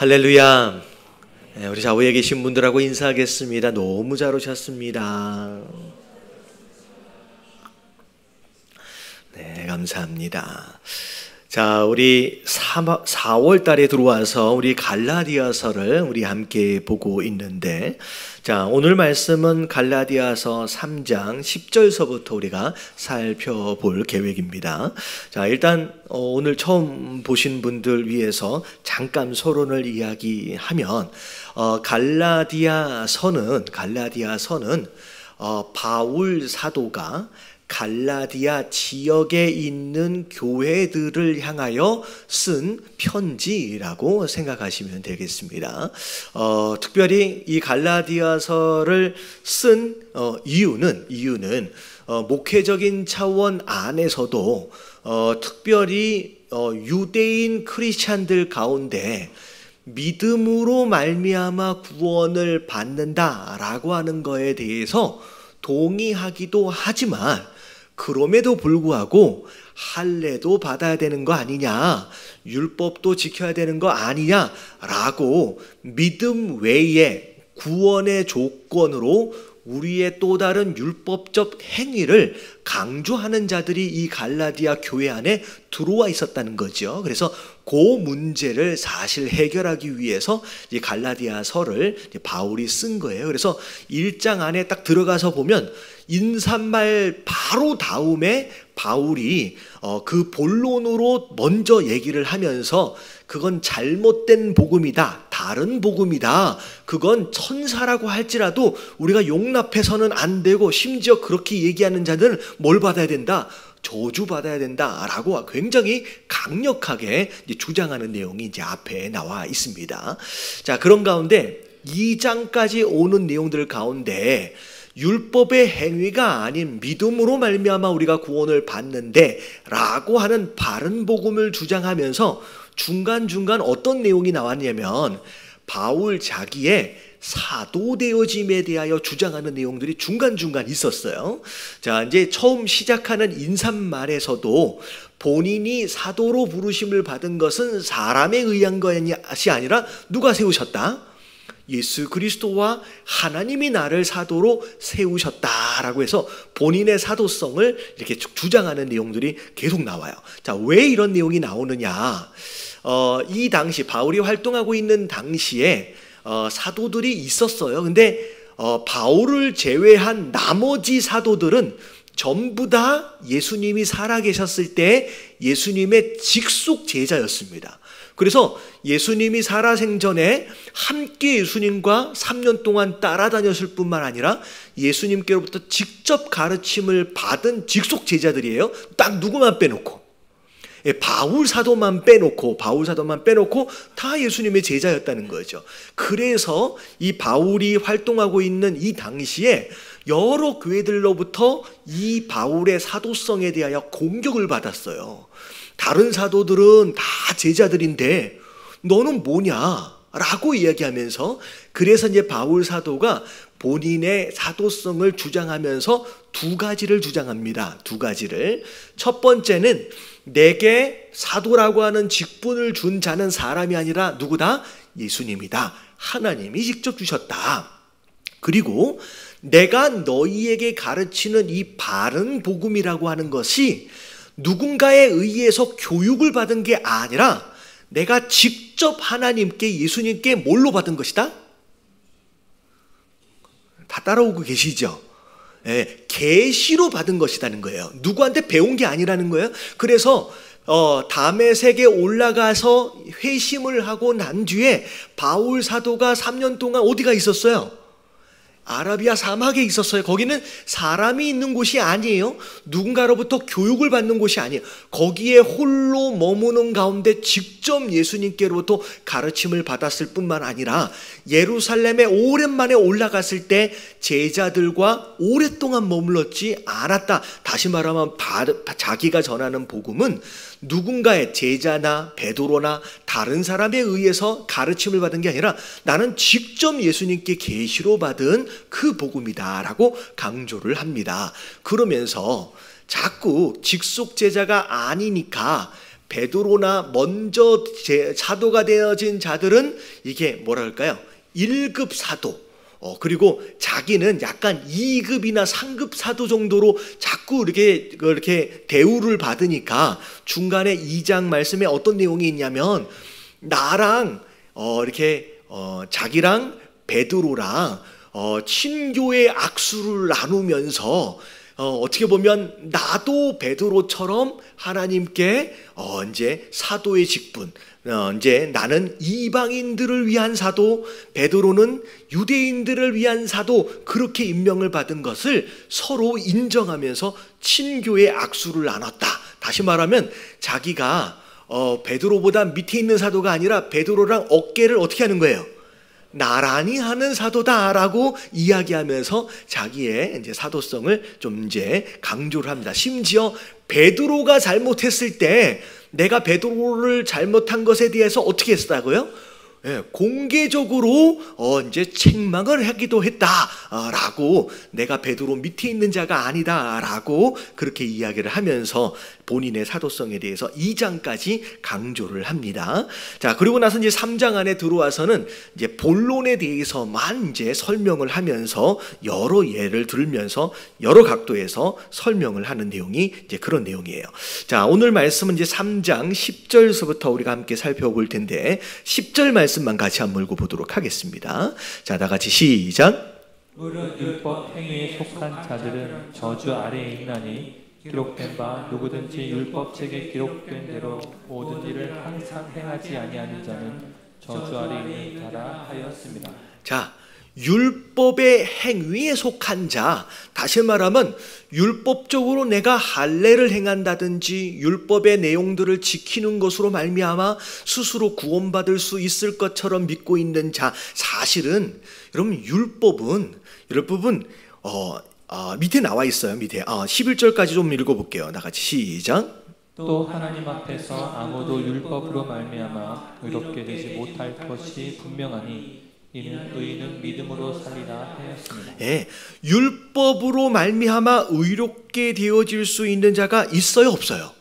할렐루야. 우리 좌우에 계신 분들하고 인사하겠습니다. 너무 잘 오셨습니다. 네, 감사합니다. 자, 우리 4월 달에 들어와서 우리 갈라디아서를 우리 함께 보고 있는데, 자, 오늘 말씀은 갈라디아서 3장 10절서부터 우리가 살펴볼 계획입니다. 자, 일단 오늘 처음 보신 분들 위해서 잠깐 서론을 이야기하면, 갈라디아서는 바울 사도가 갈라디아 지역에 있는 교회들을 향하여 쓴 편지라고 생각하시면 되겠습니다. 특별히 이 갈라디아서를 쓴 이유는 목회적인 차원 안에서도 특별히 유대인 크리스찬들 가운데 믿음으로 말미암아 구원을 받는다라고 하는 거에 대해서 동의하기도 하지만, 그럼에도 불구하고 할례도 받아야 되는 거 아니냐, 율법도 지켜야 되는 거 아니냐라고 믿음 외에 구원의 조건으로 우리의 또 다른 율법적 행위를 강조하는 자들이 이 갈라디아 교회 안에 들어와 있었다는 거죠. 그래서 그 문제를 사실 해결하기 위해서 이 갈라디아서를 바울이 쓴 거예요. 그래서 1장 안에 딱 들어가서 보면 인사말 바로 다음에 바울이 그 본론으로 먼저 얘기를 하면서 그건 잘못된 복음이다, 다른 복음이다, 그건 천사라고 할지라도 우리가 용납해서는 안 되고, 심지어 그렇게 얘기하는 자들은 뭘 받아야 된다? 저주받아야 된다라고 굉장히 강력하게 주장하는 내용이 이제 앞에 나와 있습니다. 자, 그런 가운데 2장까지 오는 내용들 가운데 율법의 행위가 아닌 믿음으로 말미암아 우리가 구원을 받는데 라고 하는 바른 복음을 주장하면서 중간중간 어떤 내용이 나왔냐면, 바울 자기의 사도되어짐에 대하여 주장하는 내용들이 중간중간 있었어요. 자, 이제 처음 시작하는 인사말에서도 본인이 사도로 부르심을 받은 것은 사람에 의한 것이 아니라 누가 세우셨다? 예수 그리스도와 하나님이 나를 사도로 세우셨다라고 해서 본인의 사도성을 이렇게 주장하는 내용들이 계속 나와요. 자, 왜 이런 내용이 나오느냐? 이 당시 바울이 활동하고 있는 당시에 사도들이 있었어요. 근데 바울을 제외한 나머지 사도들은 전부 다 예수님이 살아계셨을 때 예수님의 직속 제자였습니다. 그래서 예수님이 살아생전에 함께 예수님과 3년 동안 따라다녔을 뿐만 아니라 예수님께로부터 직접 가르침을 받은 직속 제자들이에요. 딱 누구만 빼놓고, 바울 사도만 빼놓고 다 예수님의 제자였다는 거죠. 그래서 이 바울이 활동하고 있는 이 당시에 여러 교회들로부터 이 바울의 사도성에 대하여 공격을 받았어요. 다른 사도들은 다 제자들인데 너는 뭐냐? 라고 이야기하면서, 그래서 이제 바울 사도가 본인의 사도성을 주장하면서 두 가지를 주장합니다. 두 가지를. 첫 번째는 내게 사도라고 하는 직분을 준 자는 사람이 아니라 누구다? 예수님이다. 하나님이 직접 주셨다. 그리고 내가 너희에게 가르치는 이 바른 복음이라고 하는 것이 누군가에 의해서 교육을 받은 게 아니라 내가 직접 하나님께, 예수님께 뭘로 받은 것이다? 다 따라오고 계시죠? 계시로 받은 것이라는 거예요. 누구한테 배운 게 아니라는 거예요. 그래서 다메섹에 올라가서 회심을 하고 난 뒤에 바울 사도가 3년 동안 어디가 있었어요? 아라비아 사막에 있었어요. 거기는 사람이 있는 곳이 아니에요. 누군가로부터 교육을 받는 곳이 아니에요. 거기에 홀로 머무는 가운데 직접 예수님께로부터 가르침을 받았을 뿐만 아니라 예루살렘에 오랜만에 올라갔을 때 제자들과 오랫동안 머물렀지 않았다. 다시 말하면 자기가 전하는 복음은 누군가의 제자나 베드로나 다른 사람에 의해서 가르침을 받은 게 아니라 나는 직접 예수님께 계시로 받은 그 복음이다라고 강조를 합니다. 그러면서 자꾸 직속 제자가 아니니까 베드로나 먼저 사도가 되어진 자들은 이게 뭐라 할까요? 1급 사도. 그리고 자기는 약간 2급이나 3급 사도 정도로 자꾸 이렇게 대우를 받으니까 중간에 2장 말씀에 어떤 내용이 있냐면 나랑 자기랑 베드로랑 친교의 악수를 나누면서 어떻게 보면 나도 베드로처럼 하나님께 이제 사도의 직분, 이제 나는 이방인들을 위한 사도, 베드로는 유대인들을 위한 사도, 그렇게 임명을 받은 것을 서로 인정하면서 친교의 악수를 나눴다. 다시 말하면 자기가 베드로보다 밑에 있는 사도가 아니라 베드로랑 어깨를 어떻게 하는 거예요? 나란히 하는 사도다라고 이야기하면서 자기의 이제 사도성을 좀 이제 강조를 합니다. 심지어 베드로가 잘못했을 때 내가 베드로를 잘못한 것에 대해서 어떻게 했다고요? 공개적으로 이제 책망을 하기도 했다라고, 내가 베드로 밑에 있는 자가 아니다라고 그렇게 이야기를 하면서 본인의 사도성에 대해서 2장까지 강조를 합니다. 자, 그리고 나서 이제 3장 안에 들어와서는 이제 본론에 대해서만 이제 설명을 하면서 여러 예를 들면서 여러 각도에서 설명을 하는 내용이 이제 그런 내용이에요. 자, 오늘 말씀은 이제 3장 10절서부터 우리가 함께 살펴볼 텐데 10절 말씀만 같이 한번 읽어보도록 하겠습니다. 자, 다 같이 시작. 무릇 율법 행위에 속한 자들은 저주 아래에 있나니 기록된 바 누구든지 율법책에 기록된 대로 모든 일을 항상 행하지 아니하는 자는 저주 아래에 있는 자라 하였습니다. 자, 율법의 행위에 속한 자, 다시 말하면 율법적으로 내가 할례를 행한다든지 율법의 내용들을 지키는 것으로 말미암아 스스로 구원받을 수 있을 것처럼 믿고 있는 자, 사실은 여러분 율법은 밑에 나와 있어요. 밑에 11절까지 좀 읽어볼게요. 다 같이 시작. 또 하나님 앞에서 아무도 율법으로 말미암아 의롭게 되지 못할 것이 분명하니 이는 의인은 믿음으로 살리라 하였습니다. 율법으로 말미암아 의롭게 되어질 수 있는 자가 있어요, 없어요?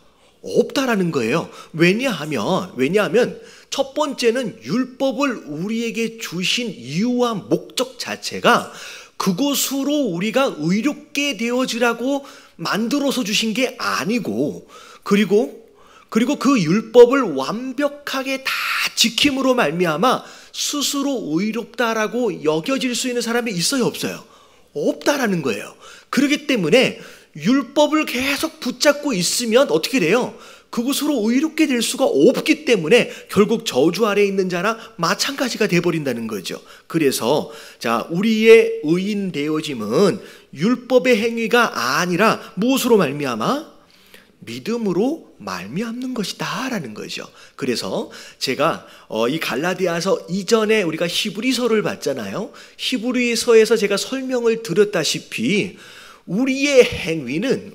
없다라는 거예요. 왜냐하면 첫 번째는 율법을 우리에게 주신 이유와 목적 자체가 그것으로 우리가 의롭게 되어지라고 만들어서 주신 게 아니고, 그리고 그 율법을 완벽하게 다 지킴으로 말미암아 스스로 의롭다라고 여겨질 수 있는 사람이 있어요, 없어요? 없다라는 거예요. 그렇기 때문에 율법을 계속 붙잡고 있으면 어떻게 돼요? 그것으로 의롭게 될 수가 없기 때문에 결국 저주 아래에 있는 자나 마찬가지가 돼버린다는 거죠. 그래서 자, 우리의 의인 되어짐은 율법의 행위가 아니라 무엇으로 말미암아? 믿음으로 말미암는 것이다 라는 거죠. 그래서 제가 이 갈라디아서 이전에 우리가 히브리서를 봤잖아요. 히브리서에서 제가 설명을 드렸다시피 우리의 행위는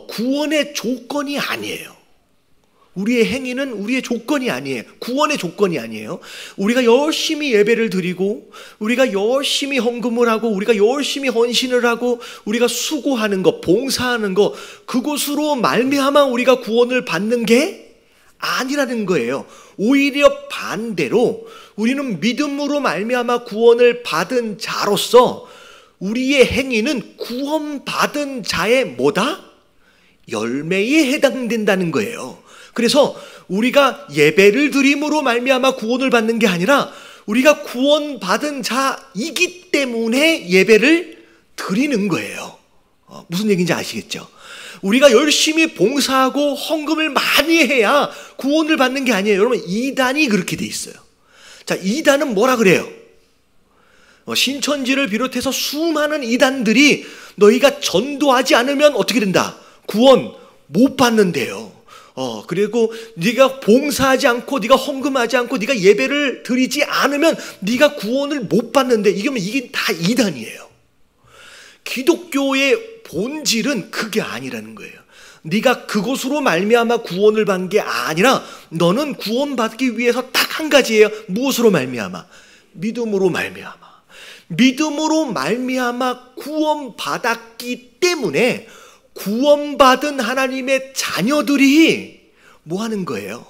구원의 조건이 아니에요. 우리의 행위는 우리의 조건이 아니에요. 구원의 조건이 아니에요. 우리가 열심히 예배를 드리고, 우리가 열심히 헌금을 하고, 우리가 열심히 헌신을 하고, 우리가 수고하는 것, 봉사하는 것, 그것으로 말미암아 우리가 구원을 받는 게 아니라는 거예요. 오히려 반대로 우리는 믿음으로 말미암아 구원을 받은 자로서 우리의 행위는 구원받은 자의 뭐다? 열매에 해당된다는 거예요. 그래서 우리가 예배를 드림으로 말미암아 구원을 받는 게 아니라 우리가 구원받은 자이기 때문에 예배를 드리는 거예요. 무슨 얘기인지 아시겠죠? 우리가 열심히 봉사하고 헌금을 많이 해야 구원을 받는 게 아니에요. 여러분, 이단이 그렇게 돼 있어요. 자, 이단은 뭐라 그래요? 신천지를 비롯해서 수많은 이단들이 너희가 전도하지 않으면 어떻게 된다? 구원 못 받는데요. 그리고 네가 봉사하지 않고, 네가 헌금하지 않고, 네가 예배를 드리지 않으면 네가 구원을 못 받는데, 이게 다 이단이에요. 기독교의 본질은 그게 아니라는 거예요. 네가 그것으로 말미암아 구원을 받는 게 아니라 너는 구원받기 위해서 딱 한 가지예요. 무엇으로 말미암아? 믿음으로 말미암아. 믿음으로 말미암아 구원받았기 때문에 구원받은 하나님의 자녀들이 뭐 하는 거예요?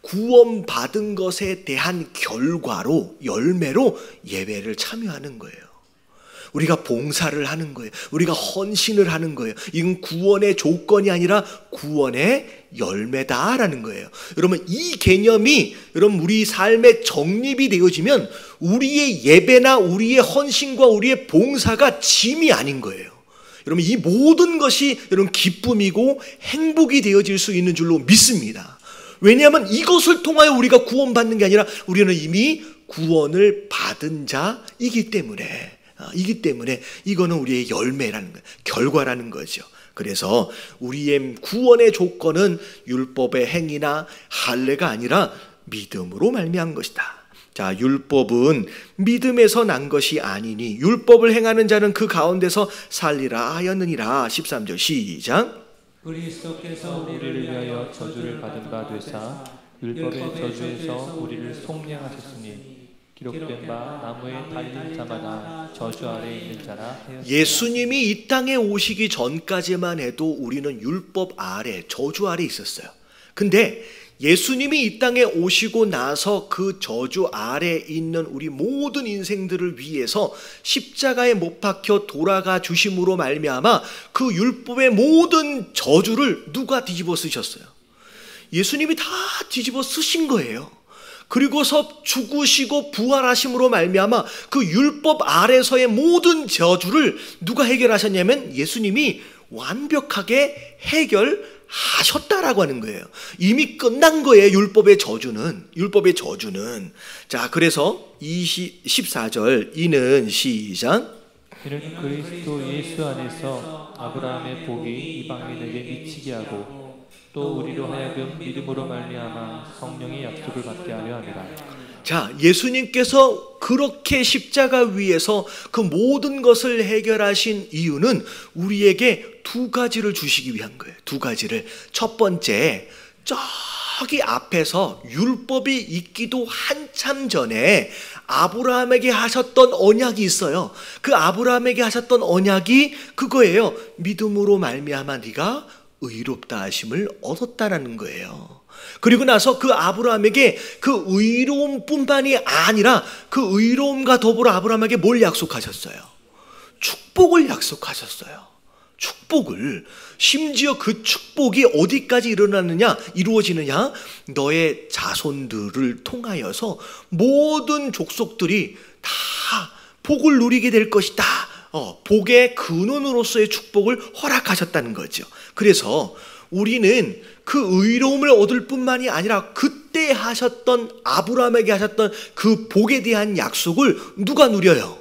구원받은 것에 대한 결과로, 열매로 예배를 참여하는 거예요. 우리가 봉사를 하는 거예요. 우리가 헌신을 하는 거예요. 이건 구원의 조건이 아니라 구원의 열매다라는 거예요. 여러분, 이 개념이 여러분 우리 삶에 정립이 되어지면 우리의 예배나 우리의 헌신과 우리의 봉사가 짐이 아닌 거예요. 여러분, 이 모든 것이 여러분 기쁨이고 행복이 되어질 수 있는 줄로 믿습니다. 왜냐하면 이것을 통하여 우리가 구원받는 게 아니라 우리는 이미 구원을 받은 자이기 때문에 이거는 우리의 열매라는 거예요. 결과라는 거죠. 그래서 우리의 구원의 조건은 율법의 행위나 할례가 아니라 믿음으로 말미암은 것이다. 자, 율법은 믿음에서 난 것이 아니니 율법을 행하는 자는 그 가운데서 살리라 하였느니라. 13절 시작. 그리스도께서 우리를 위하여 저주를 받은 바 되사 율법의 저주에서 우리를 속량하셨으니 기록된 바 나무에 달린 자마다 저주 아래에 있는 자라 하였습니다. 예수님이 이 땅에 오시기 전까지만 해도 우리는 율법 아래, 저주 아래 있었어요. 근데 예수님이 이 땅에 오시고 나서 그 저주 아래 있는 우리 모든 인생들을 위해서 십자가에 못 박혀 돌아가 주심으로 말미암아 그 율법의 모든 저주를 누가 뒤집어 쓰셨어요? 예수님이 다 뒤집어 쓰신 거예요. 그리고서 죽으시고 부활하심으로 말미암아 그 율법 아래서의 모든 저주를 누가 해결하셨냐면 예수님이 완벽하게 해결하셨다라고 하는 거예요. 이미 끝난 거예요. 율법의 저주는. 자, 그래서 14절 이는 시작. 이는 그리스도 예수 안에서 아브라함의 복이 이방인에게 미치게 하고 또 우리로 하여금 믿음으로 말미암아 성령의 약속을 받게 하려 합니다. 자, 예수님께서 그렇게 십자가 위에서 그 모든 것을 해결하신 이유는 우리에게 두 가지를 주시기 위한 거예요. 두 가지를. 첫 번째, 저기 앞에서 율법이 있기도 한참 전에 아브라함에게 하셨던 언약이 있어요. 그 아브라함에게 하셨던 언약이 그거예요. 믿음으로 말미암아 네가 의롭다 하심을 얻었다라는 거예요. 그리고 나서 그 아브라함에게 그 의로움뿐만이 아니라 그 의로움과 더불어 아브라함에게 뭘 약속하셨어요? 축복을 약속하셨어요. 축복을. 심지어 그 축복이 어디까지 이루어지느냐? 너의 자손들을 통하여서 모든 족속들이 다 복을 누리게 될 것이다. 복의 근원으로서의 축복을 허락하셨다는 거죠. 그래서 우리는 그 의로움을 얻을 뿐만이 아니라 그때 하셨던 아브라함에게 하셨던 그 복에 대한 약속을 누가 누려요?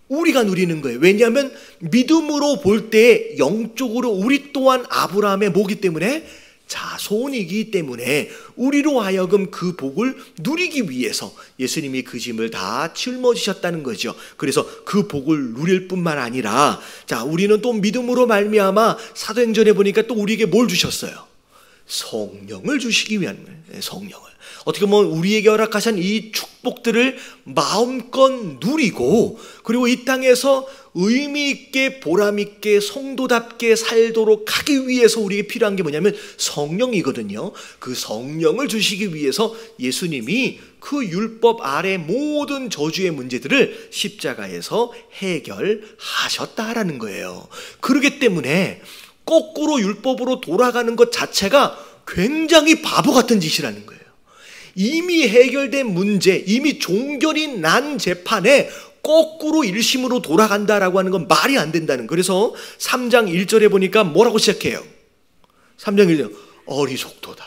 우리가 누리는 거예요. 왜냐하면 믿음으로 볼 때 영적으로 우리 또한 아브라함의 모기 때문에 자손이기 때문에 우리로 하여금 그 복을 누리기 위해서 예수님이 그 짐을 다 짊어지셨다는 거죠. 그래서 그 복을 누릴 뿐만 아니라 자, 우리는 또 믿음으로 말미암아 사도행전에 보니까 또 우리에게 뭘 주셨어요? 성령을 주시기 위한 거예요. 성령을. 어떻게 보면 우리에게 허락하신 이 축복들을 마음껏 누리고 그리고 이 땅에서 의미 있게 보람 있게 성도답게 살도록 하기 위해서 우리에게 필요한 게 뭐냐면 성령이거든요. 그 성령을 주시기 위해서 예수님이 그 율법 아래 모든 저주의 문제들을 십자가에서 해결하셨다라는 거예요. 그렇기 때문에 거꾸로 율법으로 돌아가는 것 자체가 굉장히 바보 같은 짓이라는 거예요. 이미 해결된 문제, 이미 종결이 난 재판에 거꾸로 일심으로 돌아간다라고 하는 건 말이 안 된다는 거예요. 그래서 3장 1절에 보니까 뭐라고 시작해요? 3장 1절 어리석도다.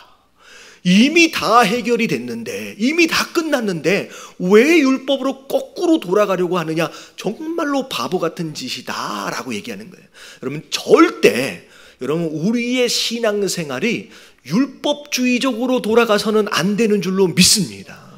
이미 다 해결이 됐는데 이미 다 끝났는데 왜 율법으로 거꾸로 돌아가려고 하느냐? 정말로 바보 같은 짓이다 라고 얘기하는 거예요. 여러분 절대 우리의 신앙생활이 율법주의적으로 돌아가서는 안 되는 줄로 믿습니다.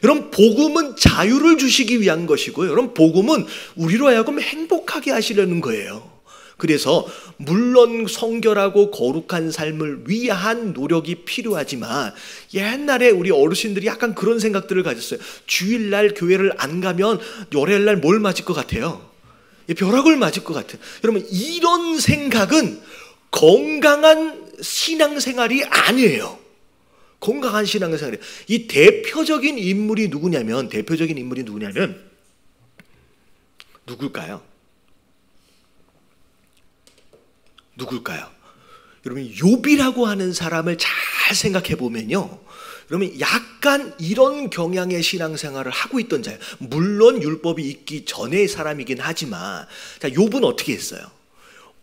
여러분 복음은 자유를 주시기 위한 것이고요. 여러분 복음은 우리로 하여금 행복하게 하시려는 거예요. 그래서 물론 성결하고 거룩한 삶을 위한 노력이 필요하지만 옛날에 우리 어르신들이 약간 그런 생각들을 가졌어요. 주일날 교회를 안 가면 월요일날 뭘 맞을 것 같아요? 벼락을 맞을 것 같아요. 여러분 이런 생각은 건강한 신앙생활이 아니에요. 건강한 신앙생활이. 이 대표적인 인물이 누구냐면 누굴까요? 여러분, 욥이라고 하는 사람을 잘 생각해 보면요, 여러분 약간 이런 경향의 신앙생활을 하고 있던 자예요. 물론 율법이 있기 전의 사람이긴 하지만, 자, 욥은 어떻게 했어요?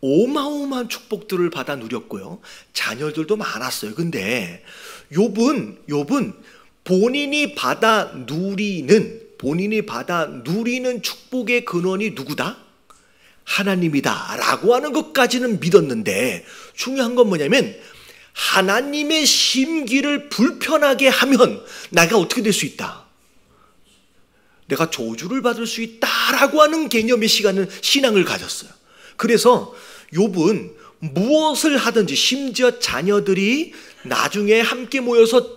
어마어마한 축복들을 받아 누렸고요, 자녀들도 많았어요. 근데 욥은 본인이 받아 누리는 축복의 근원이 누구다? 하나님이다 라고 하는 것까지는 믿었는데, 중요한 건 뭐냐면 하나님의 심기를 불편하게 하면 내가 어떻게 될 수 있다? 내가 저주를 받을 수 있다라고 하는 개념의 신앙을 가졌어요. 그래서 욥은 무엇을 하든지, 심지어 자녀들이 나중에 함께 모여서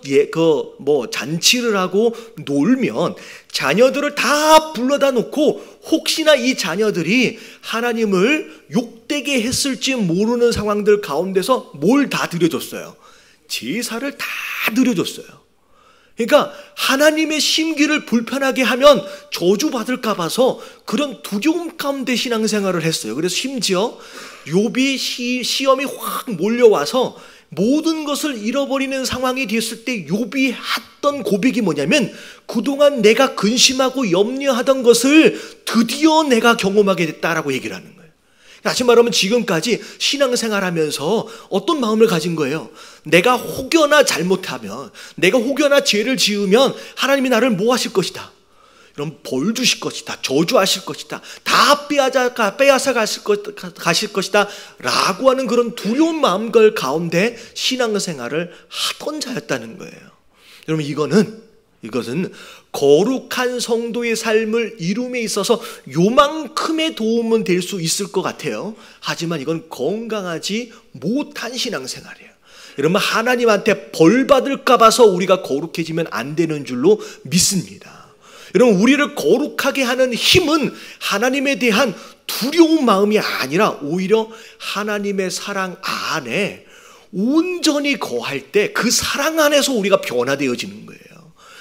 잔치를 하고 놀면 자녀들을 다 불러다 놓고 혹시나 이 자녀들이 하나님을 욕되게 했을지 모르는 상황들 가운데서 뭘 다 드려줬어요? 제사를 다 드려줬어요. 그러니까 하나님의 심기를 불편하게 하면 저주받을까 봐서 그런 두려움 가운데 신앙생활을 했어요. 그래서 심지어 욥이 시험이 확 몰려와서 모든 것을 잃어버리는 상황이 됐을 때 욥이 했던 고백이 뭐냐면, 그동안 내가 근심하고 염려하던 것을 드디어 내가 경험하게 됐다라고 얘기를 하는 거예요. 다시 말하면 지금까지 신앙생활하면서 어떤 마음을 가진 거예요? 내가 혹여나 잘못하면, 내가 혹여나 죄를 지으면 하나님이 나를 뭐 하실 것이다? 이런 벌 주실 것이다, 저주하실 것이다, 다 빼앗아 가실 것이다 라고 하는 그런 두려운 마음들 가운데 신앙생활을 하던 자였다는 거예요. 여러분, 이것은 거룩한 성도의 삶을 이룸에 있어서 요만큼의 도움은 될 수 있을 것 같아요. 하지만 이건 건강하지 못한 신앙생활이에요. 여러분, 하나님한테 벌 받을까 봐서 우리가 거룩해지면 안 되는 줄로 믿습니다. 여러분, 우리를 거룩하게 하는 힘은 하나님에 대한 두려운 마음이 아니라 오히려 하나님의 사랑 안에 온전히 거할 때 그 사랑 안에서 우리가 변화되어지는 거예요.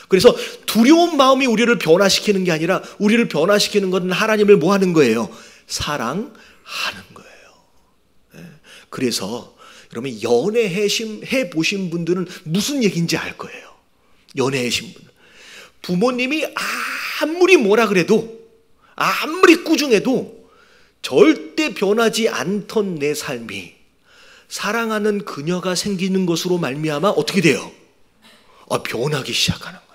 그래서 두려운 마음이 우리를 변화시키는 게 아니라, 우리를 변화시키는 것은 하나님을 뭐 하는 거예요? 사랑하는 거예요. 그래서 여러분, 연애해 보신 분들은 무슨 얘기인지 알 거예요. 연애하신 분들, 부모님이 아무리 뭐라 그래도, 아무리 꾸중해도 절대 변하지 않던 내 삶이 사랑하는 그녀가 생기는 것으로 말미암아 어떻게 돼요? 변하기 시작하는 거예요.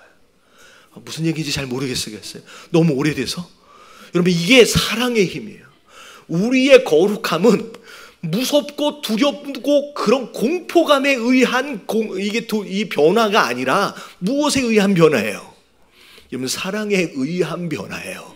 무슨 얘기인지 잘 모르겠어요. 너무 오래돼서. 여러분, 이게 사랑의 힘이에요. 우리의 거룩함은 무섭고 두렵고 그런 공포감에 의한 이 변화가 아니라 무엇에 의한 변화예요? 여러분, 사랑에 의한 변화예요.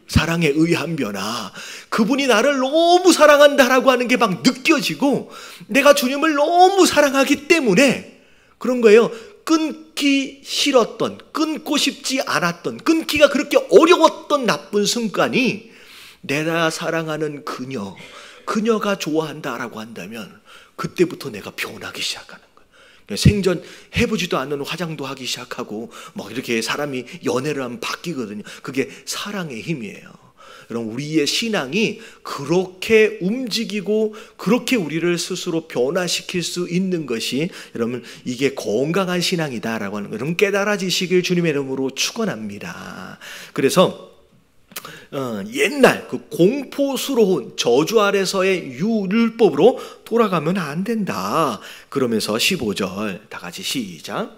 사랑에 의한 변화. 그분이 나를 너무 사랑한다라고 하는 게 막 느껴지고, 내가 주님을 너무 사랑하기 때문에 그런 거예요. 끊기 싫었던, 끊고 싶지 않았던, 끊기가 그렇게 어려웠던 나쁜 습관이 내가 사랑하는 그녀가 좋아한다라고 한다면 그때부터 내가 변하기 시작하는 거예요. 생전 해보지도 않는 화장도 하기 시작하고 막 이렇게 사람이 연애를 하면 바뀌거든요. 그게 사랑의 힘이에요. 여러분, 우리의 신앙이 그렇게 움직이고 그렇게 우리를 스스로 변화시킬 수 있는 것이, 여러분, 이게 건강한 신앙이다라고 하는 거 여러분 깨달아지시길 주님의 이름으로 축원합니다. 그래서 옛날 그 공포스러운 저주 아래서의 율법으로 돌아가면 안 된다. 그러면서 15절 다 같이 시작.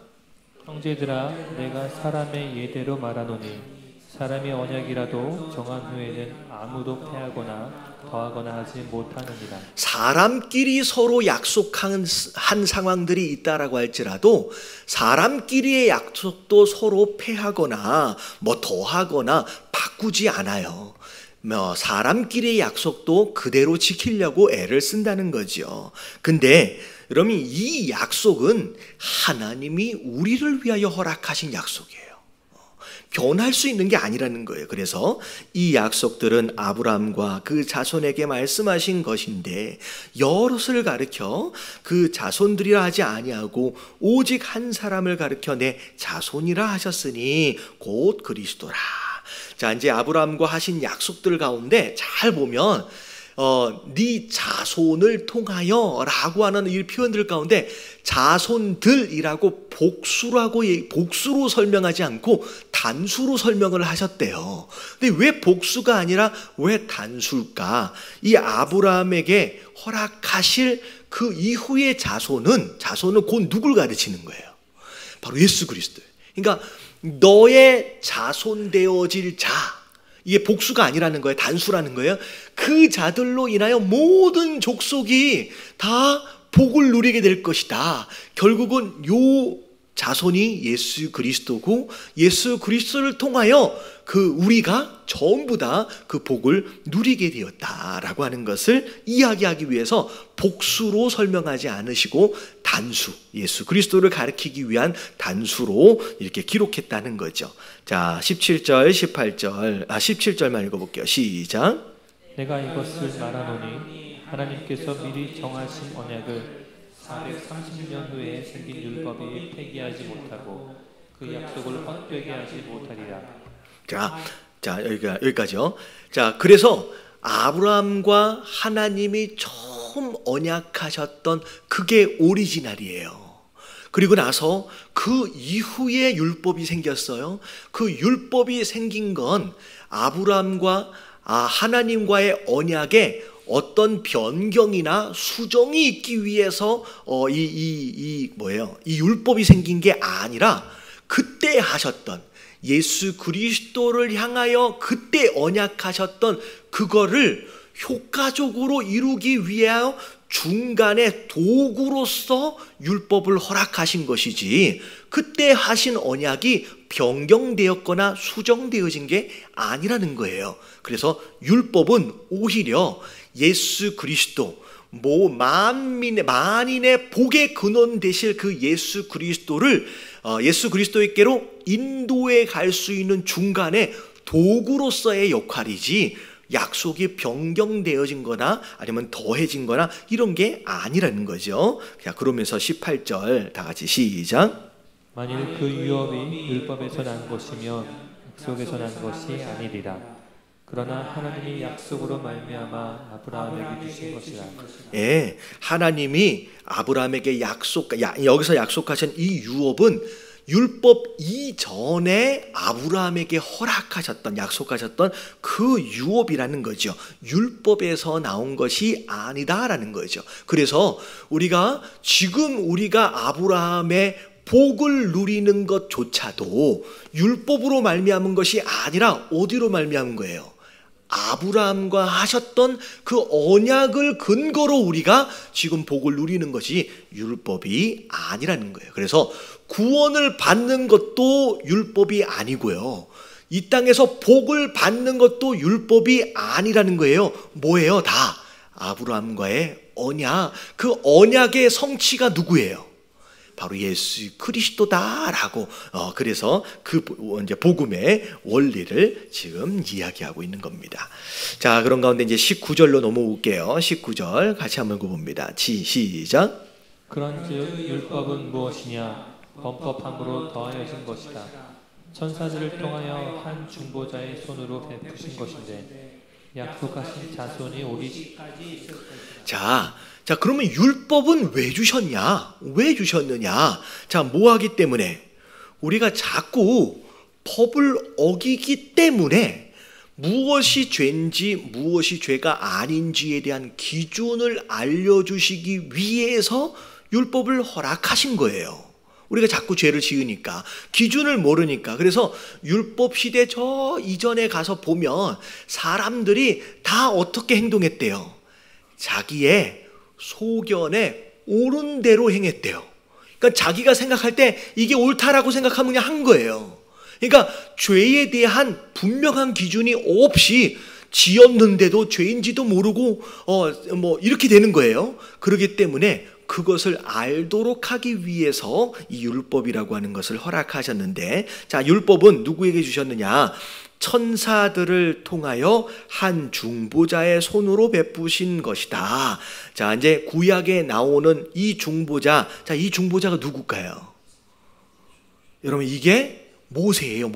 형제들아, 내가 사람의 예대로 말하노니 사람의 언약이라도 정한 후에는 아무도 패하거나 더하거나 하지 못하느니라. 사람끼리 서로 약속한 상황들이 있다라고 할지라도 사람끼리의 약속도 서로 패하거나 뭐 더하거나 바꾸지 않아요. 사람끼리의 약속도 그대로 지키려고 애를 쓴다는 거죠. 근데 여러분, 이 약속은 하나님이 우리를 위하여 허락하신 약속이에요. 변할 수 있는 게 아니라는 거예요. 그래서 이 약속들은 아브라함과 그 자손에게 말씀하신 것인데 여럿을 가르쳐 그 자손들이라 하지 아니하고 오직 한 사람을 가르쳐 내 자손이라 하셨으니 곧 그리스도라. 자, 이제 아브라함과 하신 약속들 가운데 잘 보면 네 자손을 통하여 라고 하는 이 표현들 가운데 자손들이라고 복수로 설명하지 않고 단수로 설명을 하셨대요. 근데 왜 복수가 아니라 왜 단수일까? 이 아브라함에게 허락하실 그 이후의 자손은 곧 누굴 가르치는 거예요? 바로 예수 그리스도예요. 그러니까 너의 자손 되어질 자, 이게 복수가 아니라는 거예요. 단수라는 거예요. 그 자들로 인하여 모든 족속이 다 복을 누리게 될 것이다. 결국은 요 자손이 예수 그리스도고 예수 그리스도를 통하여 우리가 전부 다 그 복을 누리게 되었다라고 하는 것을 이야기하기 위해서 복수로 설명하지 않으시고 단수, 예수 그리스도를 가리키기 위한 단수로 이렇게 기록했다는 거죠. 자, 17절, 18절, 17절만 읽어볼게요. 시작. 내가 이것을 말하노니 하나님께서 미리 정하신 언약을 430년 후에 생긴 율법이 폐기하지 못하고 그 약속을 헛되게 하지 못하리라. 자, 여기까지요. 자, 그래서 아브라함과 하나님이 처음 언약하셨던 그게 오리지널이에요. 그리고 나서 그 이후에 율법이 생겼어요. 그 율법이 생긴 건 아브라함과 하나님과의 언약에 어떤 변경이나 수정이 있기 위해서 이 율법이 생긴 게 아니라 그때 하셨던 예수 그리스도를 향하여 그때 언약하셨던 그거를 효과적으로 이루기 위하여 중간에 도구로서 율법을 허락하신 것이지 그때 하신 언약이 변경되었거나 수정되어진 게 아니라는 거예요. 그래서 율법은 오히려 예수 그리스도 만인의 복의 근원 되실 그 예수 그리스도께로 인도해 갈 수 있는 중간에 도구로서의 역할이지 약속이 변경되어진 거나 아니면 더해진 거나 이런 게 아니라는 거죠. 자, 그러면서 18절 다 같이 시작. 만일 그 유업이 율법에서 난 것이면 약속에서 난 것이 아니리라. 그러나 하나님이 약속으로 말미암아 아브라함에게 주신 것이라. 예, 하나님이 아브라함에게 여기서 약속하신 이 유업은 율법 이전에 아브라함에게 약속하셨던 그 유업이라는 거죠. 율법에서 나온 것이 아니다라는 거죠. 그래서 우리가 아브라함의 복을 누리는 것조차도 율법으로 말미암은 것이 아니라 어디로 말미암은 거예요? 아브라함과 하셨던 그 언약을 근거로 우리가 지금 복을 누리는 것이 율법이 아니라는 거예요. 그래서 구원을 받는 것도 율법이 아니고요. 이 땅에서 복을 받는 것도 율법이 아니라는 거예요. 뭐예요? 다 아브라함과의 언약. 그 언약의 성취가 누구예요? 바로 예수 그리스도다라고 그래서 이제 복음의 원리를 지금 이야기하고 있는 겁니다. 자, 그런 가운데 이제 19절로 넘어올게요. 19절 같이 한번 읽어봅니다. 시작. 그런즉 율법은 무엇이냐? 범법함으로 더하여진 것이다. 천사들을 통하여 한 중보자의 손으로 베푸신 것인데 약속하신 자손이 오기까지 있을 것이다. 자, 그러면 율법은 왜 주셨냐? 왜 주셨느냐? 자, 뭐 하기 때문에? 우리가 자꾸 법을 어기기 때문에 무엇이 죄인지 무엇이 죄가 아닌지에 대한 기준을 알려주시기 위해서 율법을 허락하신 거예요. 우리가 자꾸 죄를 지으니까, 기준을 모르니까. 그래서 율법 시대 저 이전에 가서 보면 사람들이 다 어떻게 행동했대요? 자기의 소견에 옳은 대로 행했대요. 그러니까 자기가 생각할 때 이게 옳다라고 생각하면 그냥 한 거예요. 그러니까 죄에 대한 분명한 기준이 없이 지었는데도 죄인지도 모르고 이렇게 되는 거예요. 그렇기 때문에 그것을 알도록 하기 위해서 이 율법이라고 하는 것을 허락하셨는데, 자, 율법은 누구에게 주셨느냐? 천사들을 통하여 한 중보자의 손으로 베푸신 것이다. 자, 이제 구약에 나오는 이 중보자, 자, 이 중보자가 누굴까요? 여러분, 이게 모세예요.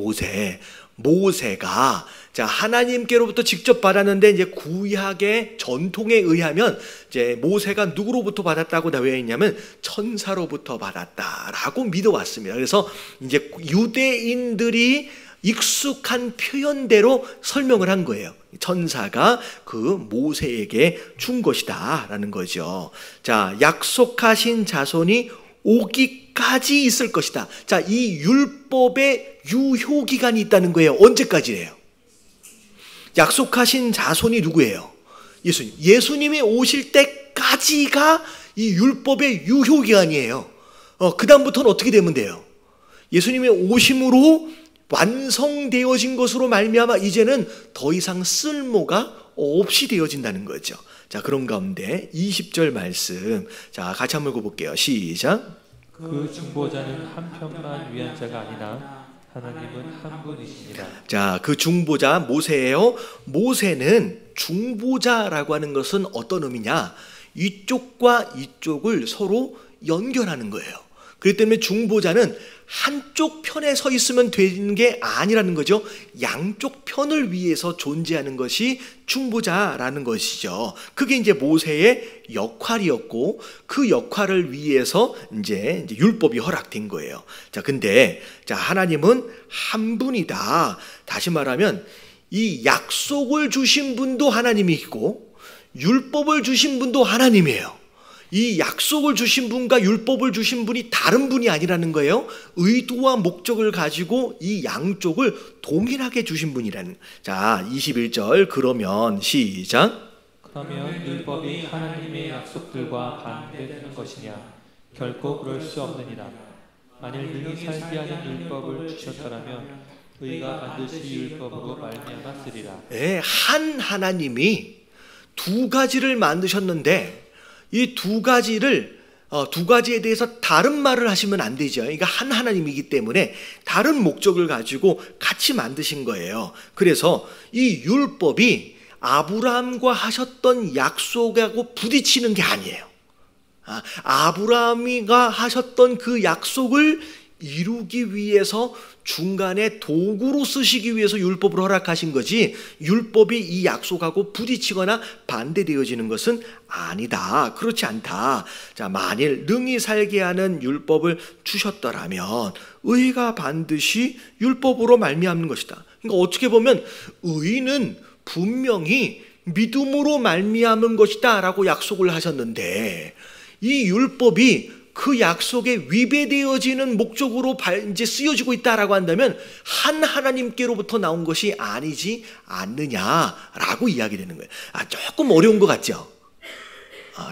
모세가 자, 하나님께로부터 직접 받았는데, 이제 구약의 전통에 의하면 이제 모세가 누구로부터 받았다고 나와 있냐면 천사로부터 받았다라고 믿어왔습니다. 그래서 이제 유대인들이 익숙한 표현대로 설명을 한 거예요. 천사가 그 모세에게 준 것이다라는 거죠. 자, 약속하신 자손이 오기까지 있을 것이다. 자, 이 율법의 유효 기간이 있다는 거예요. 언제까지래요? 약속하신 자손이 누구예요? 예수님. 예수님이 오실 때까지가 이 율법의 유효 기간이에요. 그 다음부터는 어떻게 되면 돼요? 예수님이 오심으로 완성되어진 것으로 말미암아 이제는 더 이상 쓸모가 없이 되어진다는 거죠. 자, 그런 가운데 20절 말씀, 자, 같이 한번 읽어볼게요. 시작. 그 중보자는 한 편만 위한 자가 아니라 하나님은 한 분이시니라. 자, 그 중보자 모세예요. 모세는 중보자라고 하는 것은 어떤 의미냐? 이쪽과 이쪽을 서로 연결하는 거예요. 그렇기 때문에 중보자는 한쪽 편에 서 있으면 되는 게 아니라는 거죠. 양쪽 편을 위해서 존재하는 것이 중보자라는 것이죠. 그게 이제 모세의 역할이었고, 그 역할을 위해서 이제 율법이 허락된 거예요. 자, 근데 자, 하나님은 한 분이다. 다시 말하면 이 약속을 주신 분도 하나님이고 율법을 주신 분도 하나님이에요. 이 약속을 주신 분과 율법을 주신 분이 다른 분이 아니라는 거예요. 의도와 목적을 가지고 이 양쪽을 동일하게 주신 분이라는. 자, 21절 그러면 시작. 그러면 율법이 하나님의 약속들과 반대되는 것이냐? 결코 그럴 수 없느니라. 만일 능히 살게 하는 율법을 주셨더라면 의가 반드시 율법으로 말미암았으리라. 네, 한 하나님이 두 가지를 만드셨는데 이 두 가지에 대해서 다른 말을 하시면 안 되죠. 그러니까 한 하나님이기 때문에 다른 목적을 가지고 같이 만드신 거예요. 그래서 이 율법이 아브라함과 하셨던 약속하고 부딪히는 게 아니에요. 아브라함이가 하셨던 그 약속을 이루기 위해서 중간에 도구로 쓰시기 위해서 율법을 허락하신 거지, 율법이 이 약속하고 부딪히거나 반대되어지는 것은 아니다. 그렇지 않다. 자, 만일 능히 살게 하는 율법을 주셨더라면 의가 반드시 율법으로 말미암는 것이다. 그러니까 어떻게 보면 의는 분명히 믿음으로 말미암은 것이다 라고 약속을 하셨는데, 이 율법이 그 약속에 위배되어지는 목적으로 이제 쓰여지고 있다라고 한다면 한 하나님께로부터 나온 것이 아니지 않느냐라고 이야기되는 거예요. 조금 어려운 것 같죠?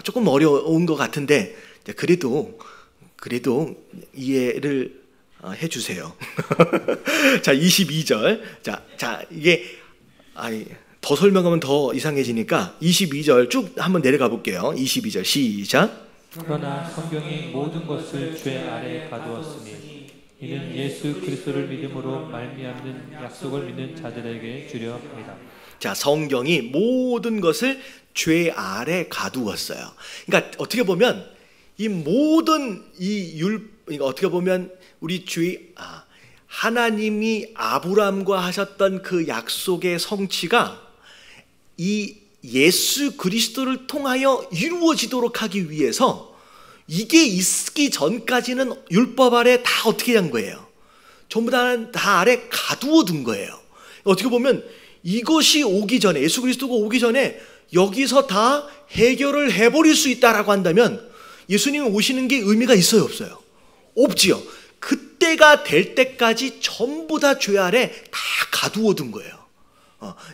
조금 어려운 것 같은데 그래도 이해를 해주세요. 자, 22절. 자, 이게 더 설명하면 더 이상해지니까 22절 쭉 한번 내려가 볼게요. 22절 시작. 그러나 성경이 모든 것을 죄 아래에 가두었으니 이는 예수 그리스도를 믿음으로 말미암는 약속을 믿는 자들에게 주려 합니다. 자, 성경이 모든 것을 죄 아래 가두었어요. 그러니까 어떻게 보면 이 모든 그러니까 어떻게 보면 우리 하나님이 아브라함과 하셨던 그 약속의 성취가 이 예수 그리스도를 통하여 이루어지도록 하기 위해서 이게 있기 전까지는 율법 아래 다 어떻게 한 거예요? 전부 다 아래 가두어 둔 거예요. 어떻게 보면 이것이 오기 전에, 예수 그리스도가 오기 전에 여기서 다 해결을 해버릴 수 있다라고 한다면 예수님이 오시는 게 의미가 있어요, 없어요? 없지요. 그때가 될 때까지 전부 다 죄 아래 다 가두어 둔 거예요.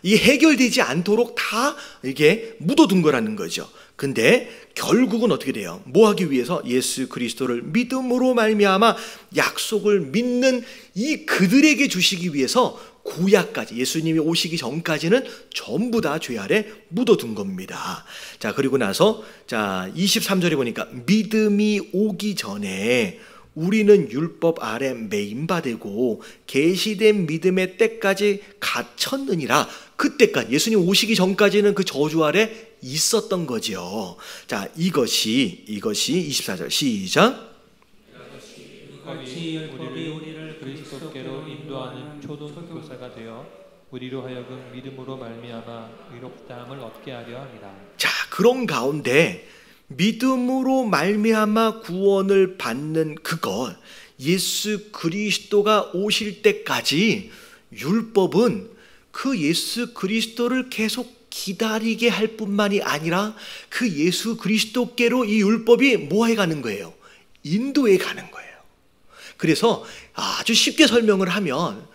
이 해결되지 않도록 다 이게 묻어둔 거라는 거죠. 근데 결국은 어떻게 돼요? 뭐 하기 위해서? 예수 그리스도를 믿음으로 말미암아 약속을 믿는 이 그들에게 주시기 위해서 구약까지 예수님이 오시기 전까지는 전부 다 죄 아래 묻어둔 겁니다. 자, 그리고 나서 자 23절에 보니까 믿음이 오기 전에 우리는 율법 아래 매임받고 계시된 믿음의 때까지 갇혔느니라. 그때까지 예수님 오시기 전까지는 그 저주 아래 있었던 거죠. 자, 이것이 24절 시작. 이것이 율법이 우리를 그리스도께로 인도하는 초등교사가 되어 우리로 하여금 믿음으로 말미암아 의롭다함을 얻게 하려 합니다. 자, 그런 가운데 믿음으로 말미암아 구원을 받는 그것, 예수 그리스도가 오실 때까지 율법은 그 예수 그리스도를 계속 기다리게 할 뿐만이 아니라 그 예수 그리스도께로 이 율법이 뭐 해가는 거예요? 인도해 가는 거예요. 그래서 아주 쉽게 설명을 하면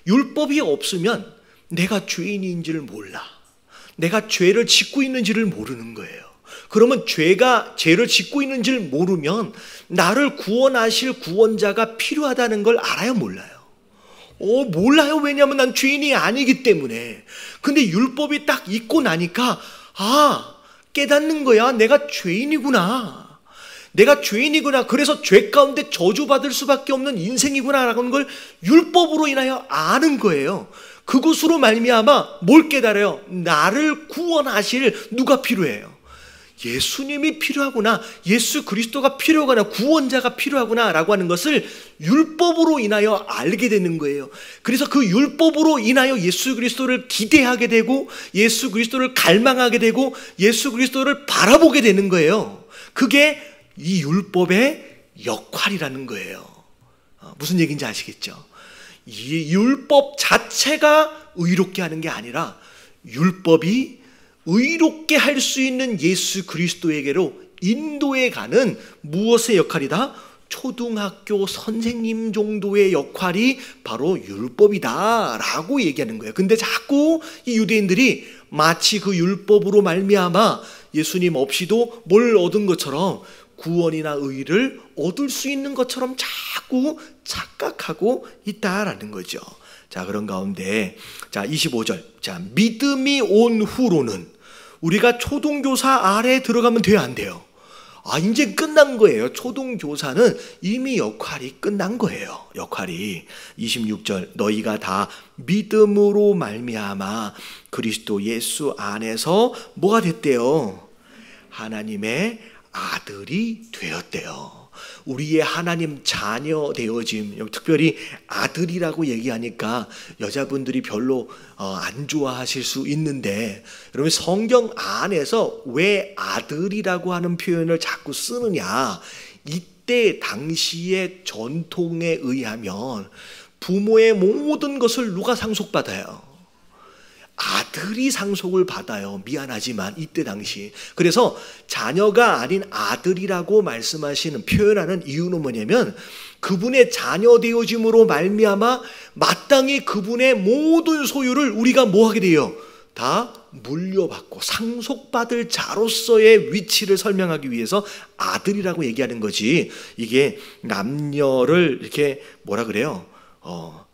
율법이 없으면 내가 죄인인지를 몰라. 내가 죄를 짓고 있는지를 모르는 거예요. 그러면 죄를 짓고 있는지를 모르면 나를 구원하실 구원자가 필요하다는 걸 알아요, 몰라요? 몰라요. 왜냐하면 난 죄인이 아니기 때문에. 근데 율법이 딱 있고 나니까 깨닫는 거야. 내가 죄인이구나. 내가 죄인이구나. 그래서 죄 가운데 저주받을 수밖에 없는 인생이구나라는 걸 율법으로 인하여 아는 거예요. 그것으로 말미암아 뭘 깨달아요? 나를 구원하실 누가 필요해요? 예수님이 필요하구나. 예수 그리스도가 필요하구나. 구원자가 필요하구나 라고 하는 것을 율법으로 인하여 알게 되는 거예요. 그래서 그 율법으로 인하여 예수 그리스도를 기대하게 되고 예수 그리스도를 갈망하게 되고 예수 그리스도를 바라보게 되는 거예요. 그게 이 율법의 역할이라는 거예요. 무슨 얘기인지 아시겠죠? 이 율법 자체가 의롭게 하는 게 아니라 율법이 의롭게 할 수 있는 예수 그리스도에게로 인도해 가는 무엇의 역할이다? 초등학교 선생님 정도의 역할이 바로 율법이다 라고 얘기하는 거예요. 근데 자꾸 이 유대인들이 마치 그 율법으로 말미암아 예수님 없이도 뭘 얻은 것처럼 구원이나 의를 얻을 수 있는 것처럼 자꾸 착각하고 있다라는 거죠. 자, 그런 가운데 자 25절 자 믿음이 온 후로는 우리가 초등교사 아래에 들어가면 돼요, 안 돼요? 이제 끝난 거예요. 초등교사는 이미 역할이 끝난 거예요. 역할이 26절 너희가 다 믿음으로 말미암아 그리스도 예수 안에서 뭐가 됐대요? 하나님의 아들이 되었대요. 우리의 하나님 자녀 되어짐, 특별히 아들이라고 얘기하니까 여자분들이 별로 안 좋아하실 수 있는데 여러분 성경 안에서 왜 아들이라고 하는 표현을 자꾸 쓰느냐, 이때 당시의 전통에 의하면 부모의 모든 것을 누가 상속받아요? 아들이 상속을 받아요. 미안하지만 이때 당시. 그래서 자녀가 아닌 아들이라고 말씀하시는 표현하는 이유는 뭐냐면 그분의 자녀 되어짐으로 말미암아 마땅히 그분의 모든 소유를 우리가 뭐 하게 돼요? 다 물려받고 상속받을 자로서의 위치를 설명하기 위해서 아들이라고 얘기하는 거지, 이게 남녀를 이렇게 뭐라 그래요?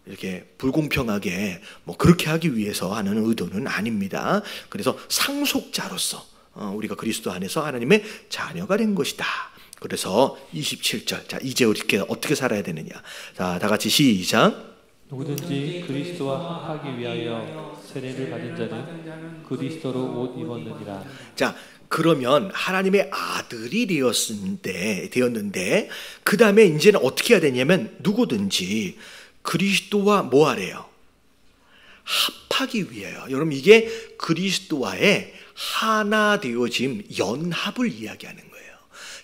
이렇게 불공평하게 뭐 그렇게 하기 위해서 하는 의도는 아닙니다. 그래서 상속자로서 우리가 그리스도 안에서 하나님의 자녀가 된 것이다. 그래서 27절 자 이제 우리께 어떻게 살아야 되느냐. 자, 다 같이 시작. 누구든지 그리스도와 합하기 위하여 세례를 받은 자는 그리스도로 옷 입었느니라. 자, 그러면 하나님의 아들이 되었는데 그 다음에 이제는 어떻게 해야 되냐면 누구든지 그리스도와 뭐 하래요? 합하기 위하여. 여러분 이게 그리스도와의 하나 되어짐, 연합을 이야기하는 거예요.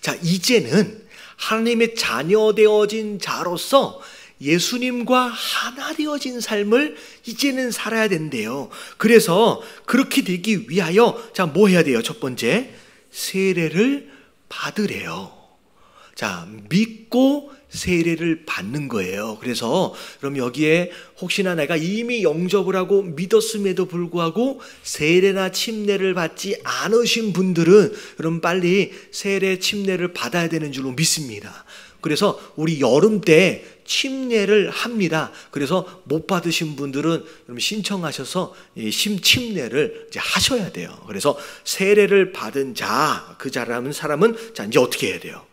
자, 이제는 하나님의 자녀 되어진 자로서 예수님과 하나 되어진 삶을 이제는 살아야 된대요. 그래서 그렇게 되기 위하여 자, 뭐 해야 돼요? 첫 번째, 세례를 받으래요. 자, 믿고 세례를 받는 거예요. 그래서 그럼 여기에 혹시나 내가 이미 영접을 하고 믿었음에도 불구하고 세례나 침례를 받지 않으신 분들은 그럼 빨리 세례 침례를 받아야 되는 줄로 믿습니다. 그래서 우리 여름 때 침례를 합니다. 그래서 못 받으신 분들은 신청하셔서 침례를 이제 하셔야 돼요. 그래서 세례를 받은 그 사람은 자 이제 어떻게 해야 돼요?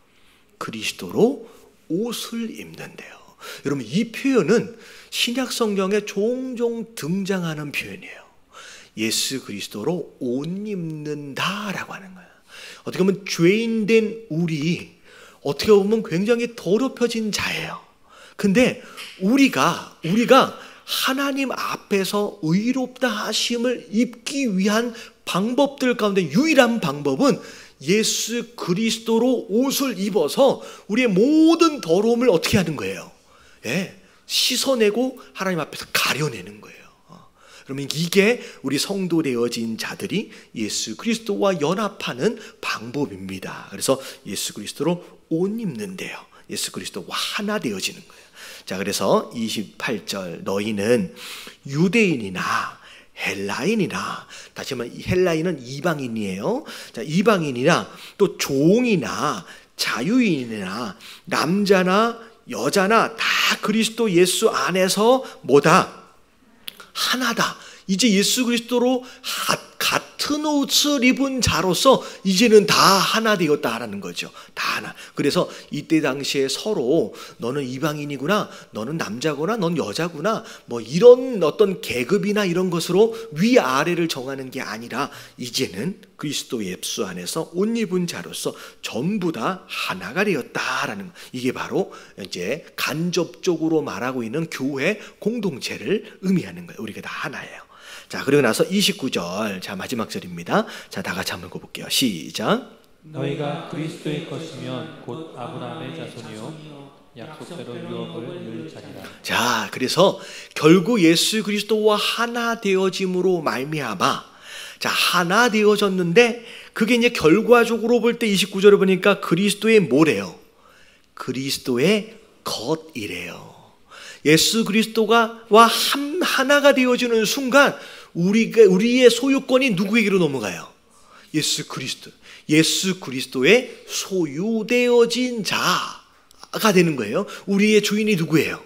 그리스도로 옷을 입는데요. 여러분 이 표현은 신약 성경에 종종 등장하는 표현이에요. 예수 그리스도로 옷 입는다라고 하는 거예요. 어떻게 보면 죄인된 우리, 어떻게 보면 굉장히 더럽혀진 자예요. 근데 우리가 하나님 앞에서 의롭다 하심을 입기 위한 방법들 가운데 유일한 방법은 예수 그리스도로 옷을 입어서 우리의 모든 더러움을 어떻게 하는 거예요? 씻어내고 하나님 앞에서 가려내는 거예요. 그러면 이게 우리 성도 되어진 자들이 예수 그리스도와 연합하는 방법입니다. 그래서 예수 그리스도로 옷 입는데요. 예수 그리스도와 하나 되어지는 거예요. 자, 그래서 28절 너희는 유대인이나 헬라인이나, 다시 말하면 헬라인은 이방인이에요. 자, 이방인이나 또 종이나 자유인이나 남자나 여자나 다 그리스도 예수 안에서 뭐다? 하나다. 이제 예수 그리스도로 같은 옷을 입은 자로서 이제는 다 하나 되었다라는 거죠. 다 하나. 그래서 이때 당시에 서로 너는 이방인이구나, 너는 남자구나, 넌 여자구나, 뭐 이런 어떤 계급이나 이런 것으로 위아래를 정하는 게 아니라 이제는 그리스도 예수 안에서 옷 입은 자로서 전부 다 하나가 되었다라는 거. 이게 바로 이제 간접적으로 말하고 있는 교회 공동체를 의미하는 거예요. 우리가 다 하나예요. 자, 그리고 나서 29절, 자 마지막 절입니다. 자, 다 같이 한번 읽어볼게요. 시작. 너희가 그리스도의 것이면 곧 아브라함의 자손이요 약속대로 유업을 이을 자리라. 자, 그래서 결국 예수 그리스도와 하나 되어짐으로 말미암아, 자 하나 되어졌는데 그게 이제 결과적으로 볼 때 29절을 보니까 그리스도의 뭐래요? 그리스도의 것이래요. 예수 그리스도와 하나가 되어지는 순간 우리의 소유권이 누구에게로 넘어가요? 예수 그리스도. 예수 그리스도의 소유되어진 자가 되는 거예요. 우리의 주인이 누구예요?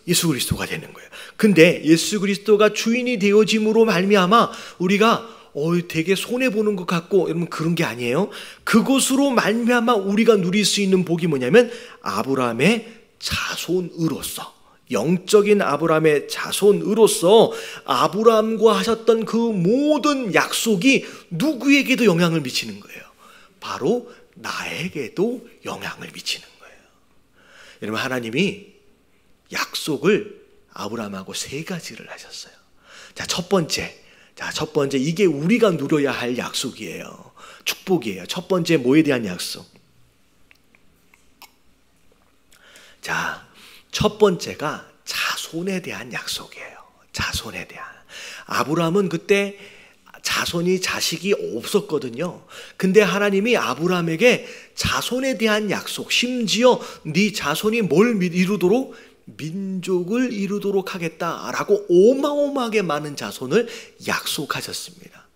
예수 그리스도가 되는 거예요. 근데 예수 그리스도가 주인이 되어짐으로 말미암아 우리가 되게 손해보는 것 같고, 여러분 그런 게 아니에요. 그것으로 말미암아 우리가 누릴 수 있는 복이 뭐냐면 아브라함의 자손으로서, 영적인 아브라함의 자손으로서 아브라함과 하셨던 그 모든 약속이 누구에게도 영향을 미치는 거예요. 바로 나에게도 영향을 미치는 거예요. 여러분 하나님이 약속을 아브라함하고 3가지를 하셨어요. 자, 첫 번째 이게 우리가 누려야 할 약속이에요. 축복이에요. 첫 번째 뭐에 대한 약속? 자, 첫 번째가 자손에 대한 약속이에요. 자손에 대한. 아브라함은 그때 자식이 없었거든요. 근데 하나님이 아브라함에게 자손에 대한 약속, 심지어 네 자손이 뭘 이루도록? 민족을 이루도록 하겠다라고 어마어마하게 많은 자손을 약속하셨습니다.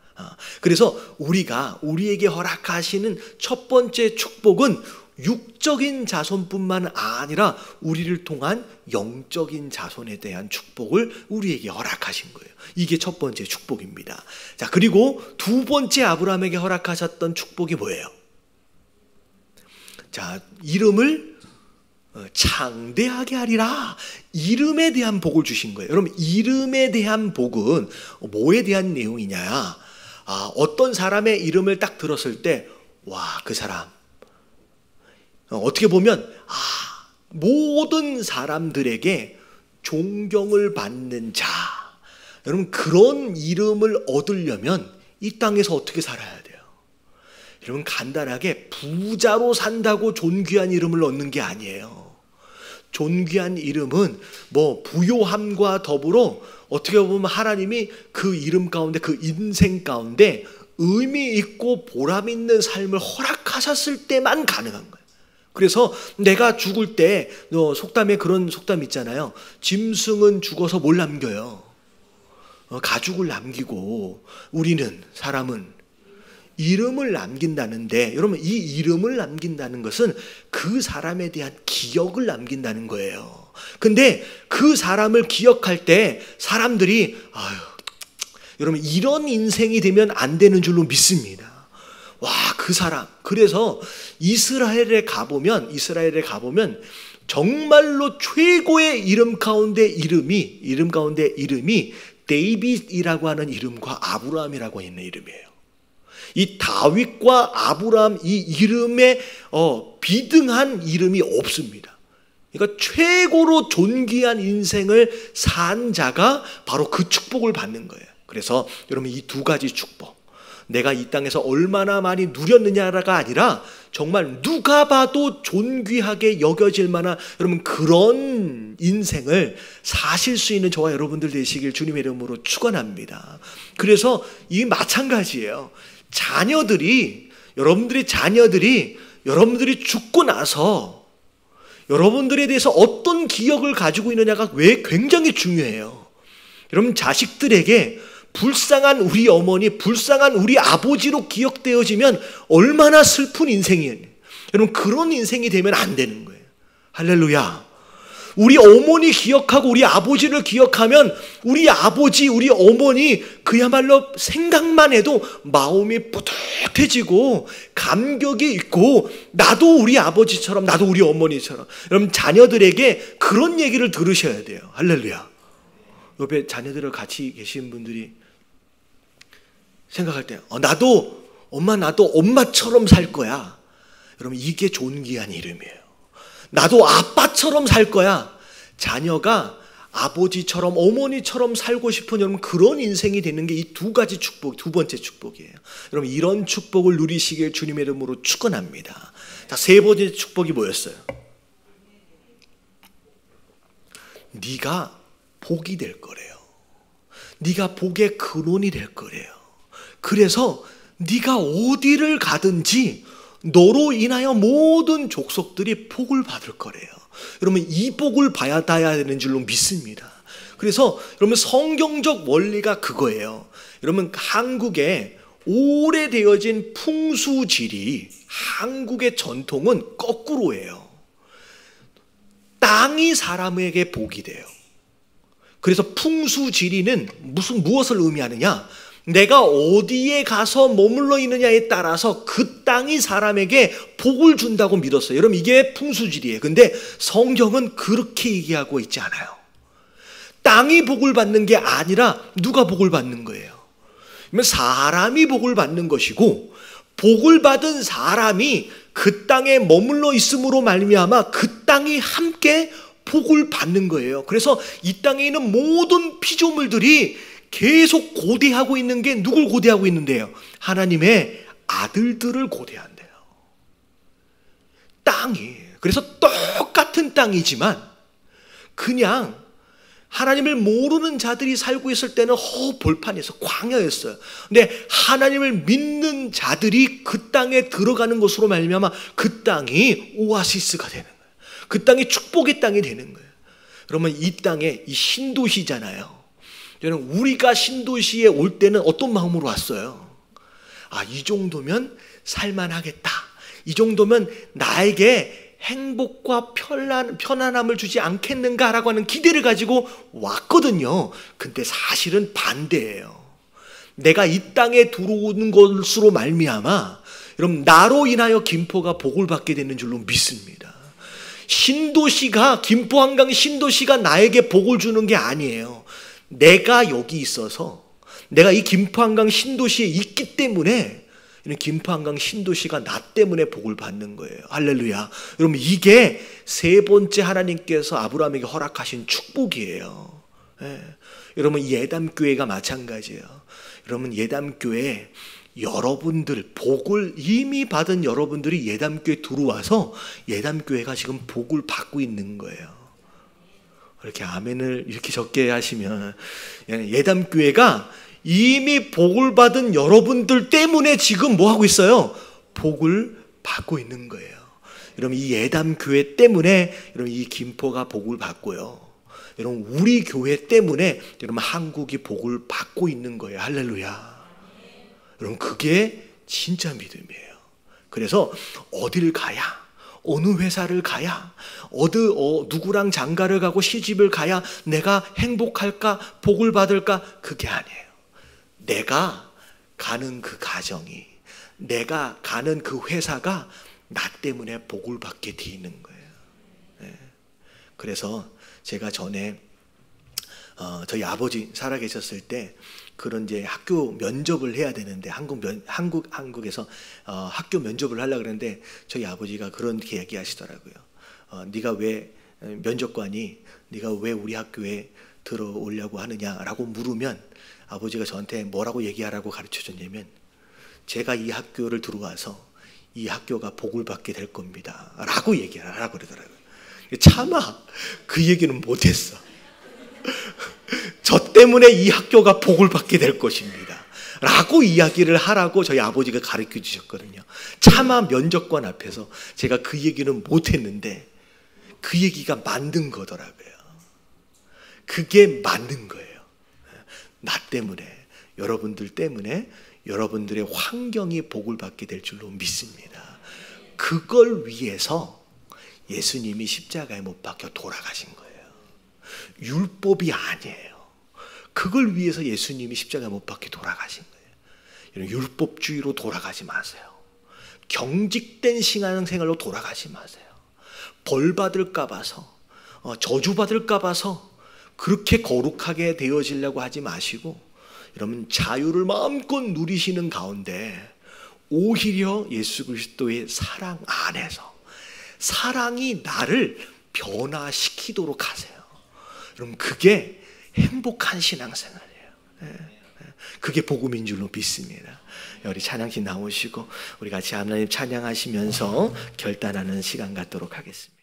그래서 우리에게 허락하시는 첫 번째 축복은 육적인 자손뿐만 아니라 우리를 통한 영적인 자손에 대한 축복을 우리에게 허락하신 거예요. 이게 첫 번째 축복입니다. 자, 그리고 두 번째 아브라함에게 허락하셨던 축복이 뭐예요? 자, 이름을 창대하게 하리라. 이름에 대한 복을 주신 거예요. 여러분 이름에 대한 복은 뭐에 대한 내용이냐? 어떤 사람의 이름을 딱 들었을 때 와, 그 사람 어떻게 보면 모든 사람들에게 존경을 받는 자. 여러분 그런 이름을 얻으려면 이 땅에서 어떻게 살아야 돼요? 여러분 간단하게 부자로 산다고 존귀한 이름을 얻는 게 아니에요. 존귀한 이름은 뭐 부요함과 더불어 어떻게 보면 하나님이 그 이름 가운데, 그 인생 가운데 의미 있고 보람 있는 삶을 허락하셨을 때만 가능한 거예요. 그래서 내가 죽을 때 속담에 그런 속담 있잖아요. 짐승은 죽어서 뭘 남겨요? 가죽을 남기고 우리는 사람은 이름을 남긴다는데, 여러분 이 이름을 남긴다는 것은 그 사람에 대한 기억을 남긴다는 거예요. 근데 그 사람을 기억할 때 사람들이 여러분 이런 인생이 되면 안 되는 줄로 믿습니다. 와, 그 사람. 그래서 이스라엘에 가보면 정말로 최고의 이름 가운데 이름이 데이빗이라고 하는 이름과 아브라함이라고 있는 이름이에요. 이 다윗과 아브라함 이 이름에 비등한 이름이 없습니다. 그러니까 최고로 존귀한 인생을 산 자가 바로 그 축복을 받는 거예요. 그래서 여러분 이 두 가지 축복, 내가 이 땅에서 얼마나 많이 누렸느냐가 아니라 정말 누가 봐도 존귀하게 여겨질 만한 여러분 그런 인생을 사실 수 있는 저와 여러분들 되시길 주님의 이름으로 축원합니다. 그래서 이 마찬가지예요. 여러분들이 죽고 나서 여러분들에 대해서 어떤 기억을 가지고 있느냐가 왜 굉장히 중요해요. 여러분 자식들에게 불쌍한 우리 어머니, 불쌍한 우리 아버지로 기억되어지면 얼마나 슬픈 인생이에요. 여러분 그런 인생이 되면 안 되는 거예요. 할렐루야. 우리 어머니 기억하고 우리 아버지를 기억하면 우리 아버지, 우리 어머니 그야말로 생각만 해도 마음이 뿌듯해지고 감격이 있고, 나도 우리 아버지처럼, 나도 우리 어머니처럼. 여러분 자녀들에게 그런 얘기를 들으셔야 돼요. 할렐루야. 옆에 자녀들을 같이 계신 분들이 생각할 때 나도 엄마처럼 살 거야. 여러분 이게 존귀한 이름이에요. 나도 아빠처럼 살 거야. 자녀가 아버지처럼 어머니처럼 살고 싶은 여러분 그런 인생이 되는 게 이 두 가지 축복, 두 번째 축복이에요. 여러분 이런 축복을 누리시길 주님의 이름으로 축원합니다. 자, 세 번째 축복이 뭐였어요? 네가 복이 될 거래요. 네가 복의 근원이 될 거래요. 그래서 네가 어디를 가든지 너로 인하여 모든 족속들이 복을 받을 거래요. 여러분 이 복을 받아야 되는 줄로 믿습니다. 그래서 여러분 성경적 원리가 그거예요. 여러분 한국에 오래되어진 풍수지리, 한국의 전통은 거꾸로예요. 땅이 사람에게 복이 돼요. 그래서 풍수지리는 무엇을 의미하느냐? 내가 어디에 가서 머물러 있느냐에 따라서 그 땅이 사람에게 복을 준다고 믿었어요. 여러분 이게 풍수지리예요. 근데 성경은 그렇게 얘기하고 있지 않아요. 땅이 복을 받는 게 아니라 누가 복을 받는 거예요? 사람이 복을 받는 것이고, 복을 받은 사람이 그 땅에 머물러 있음으로 말미암아 그 땅이 함께 복을 받는 거예요. 그래서 이 땅에 있는 모든 피조물들이 계속 고대하고 있는 게 누굴 고대하고 있는데요? 하나님의 아들들을 고대한대요. 땅이. 그래서 똑같은 땅이지만 그냥 하나님을 모르는 자들이 살고 있을 때는 벌판에서 광야였어요. 근데 하나님을 믿는 자들이 그 땅에 들어가는 것으로 말미암아 그 땅이 오아시스가 되는 거예요. 그 땅이 축복의 땅이 되는 거예요. 그러면 이 땅에 이 신도시잖아요. 저는 우리가 신도시에 올 때는 어떤 마음으로 왔어요? 이 정도면 살만하겠다. 이 정도면 나에게 행복과 편안함을 주지 않겠는가라고 하는 기대를 가지고 왔거든요. 근데 사실은 반대예요. 내가 이 땅에 들어오는 것으로 말미암아 여러분 나로 인하여 김포가 복을 받게 되는 줄로 믿습니다. 신도시가, 김포 한강 신도시가 나에게 복을 주는 게 아니에요. 내가 여기 있어서, 내가 이 김포 한강 신도시에 있기 때문에 김포 한강 신도시가 나 때문에 복을 받는 거예요. 할렐루야. 여러분 이게 세 번째 하나님께서 아브라함에게 허락하신 축복이에요. 여러분 예담교회가 마찬가지예요. 여러분 예담교회 여러분들 복을 이미 받은 여러분들이 예담교회 들어와서 예담교회가 지금 복을 받고 있는 거예요. 이렇게 아멘을 이렇게 적게 하시면 예담교회가 이미 복을 받은 여러분들 때문에 지금 뭐 하고 있어요? 복을 받고 있는 거예요. 여러분 이 예담교회 때문에 여러분 이 김포가 복을 받고요. 여러분 우리 교회 때문에 여러분 한국이 복을 받고 있는 거예요. 할렐루야. 여러분 그게 진짜 믿음이에요. 그래서 어딜 가야, 어느 회사를 가야, 누구랑 장가를 가고 시집을 가야 내가 행복할까, 복을 받을까? 그게 아니에요. 내가 가는 그 가정이, 내가 가는 그 회사가 나 때문에 복을 받게 돼 있는 거예요. 네. 그래서 제가 전에 저희 아버지 살아계셨을 때 그런 이제 학교 면접을 해야 되는데 한국에서 학교 면접을 하려고 그러는데 저희 아버지가 그렇게 얘기하시더라고요. 네가 왜 면접관이 네가 왜 우리 학교에 들어오려고 하느냐라고 물으면 아버지가 저한테 뭐라고 얘기하라고 가르쳐줬냐면 제가 이 학교를 들어와서 이 학교가 복을 받게 될 겁니다 라고 얘기하라고 그러더라고요. 차마 그 얘기는 못했어. 저 때문에 이 학교가 복을 받게 될 것입니다 라고 이야기를 하라고 저희 아버지가 가르쳐 주셨거든요. 차마 면접관 앞에서 제가 그 얘기는 못했는데 그 얘기가 맞는 거더라고요. 그게 맞는 거예요. 나 때문에, 여러분들 때문에 여러분들의 환경이 복을 받게 될 줄로 믿습니다. 그걸 위해서 예수님이 십자가에 못 박혀 돌아가신 거예요. 율법이 아니에요. 그걸 위해서 예수님이 십자가에 못 박혀 돌아가신 거예요. 율법주의로 돌아가지 마세요. 경직된 신앙생활로 돌아가지 마세요. 벌 받을까 봐서, 저주 받을까 봐서 그렇게 거룩하게 되어지려고 하지 마시고, 여러분 자유를 마음껏 누리시는 가운데 오히려 예수 그리스도의 사랑 안에서 사랑이 나를 변화시키도록 하세요. 여러분 그게 행복한 신앙생활이에요. 그게 복음인 줄로 믿습니다. 우리 찬양팀 나오시고 우리 같이 하나님 찬양하시면서 결단하는 시간 갖도록 하겠습니다.